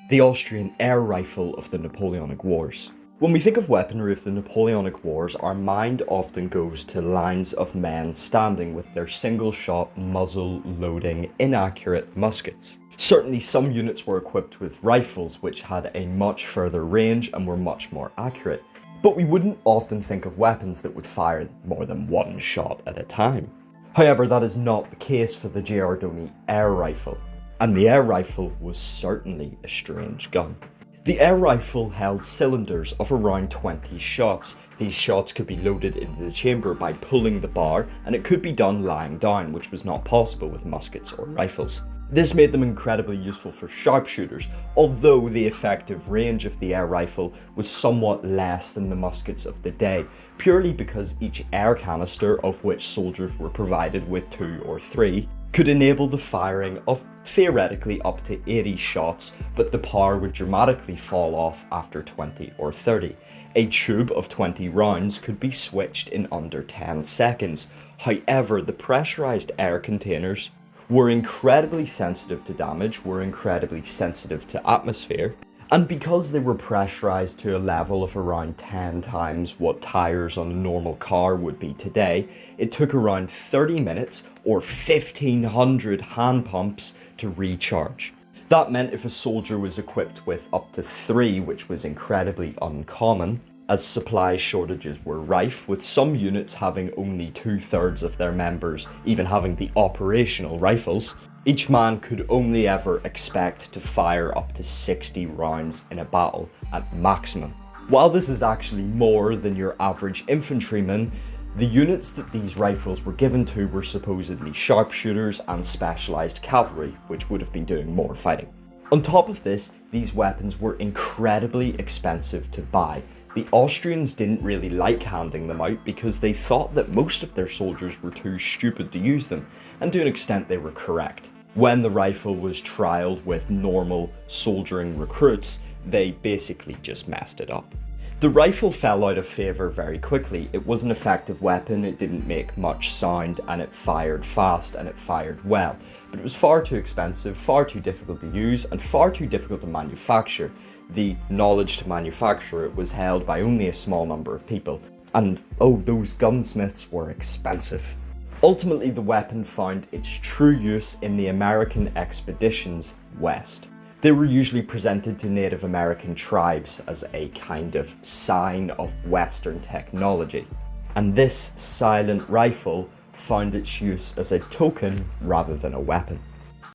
the Austrian air rifle of the Napoleonic Wars. When we think of weaponry of the Napoleonic Wars, our mind often goes to lines of men standing with their single-shot, muzzle-loading, inaccurate muskets. Certainly some units were equipped with rifles which had a much further range and were much more accurate, but we wouldn't often think of weapons that would fire more than one shot at a time. However, that is not the case for the Girardoni air rifle, and the air rifle was certainly a strange gun. The air rifle held cylinders of around 20 shots. These shots could be loaded into the chamber by pulling the bar, and it could be done lying down, which was not possible with muskets or rifles. This made them incredibly useful for sharpshooters, although the effective range of the air rifle was somewhat less than the muskets of the day, purely because each air canister, of which soldiers were provided with 2 or 3, could enable the firing of theoretically up to 80 shots, but the power would dramatically fall off after 20 or 30. A tube of 20 rounds could be switched in under 10 seconds. However, the pressurized air containers were incredibly sensitive to damage, were incredibly sensitive to atmosphere, and because they were pressurized to a level of around 10 times what tires on a normal car would be today, it took around 30 minutes or 1,500 hand pumps to recharge. That meant if a soldier was equipped with up to 3, which was incredibly uncommon, as supply shortages were rife, with some units having only 2/3 of their members even having the operational rifles, each man could only ever expect to fire up to 60 rounds in a battle at maximum. While this is actually more than your average infantryman, the units that these rifles were given to were supposedly sharpshooters and specialised cavalry, which would have been doing more fighting. On top of this, these weapons were incredibly expensive to buy. The Austrians didn't really like handing them out because they thought that most of their soldiers were too stupid to use them, and to an extent they were correct. When the rifle was trialled with normal soldiering recruits, they basically just messed it up. The rifle fell out of favour very quickly. It was an effective weapon, it didn't make much sound, and it fired fast and it fired well. But it was far too expensive, far too difficult to use, and far too difficult to manufacture. The knowledge to manufacture it was held by only a small number of people. And oh, those gunsmiths were expensive. Ultimately, the weapon found its true use in the American expeditions west. They were usually presented to Native American tribes as a kind of sign of Western technology. And this silent rifle found its use as a token rather than a weapon.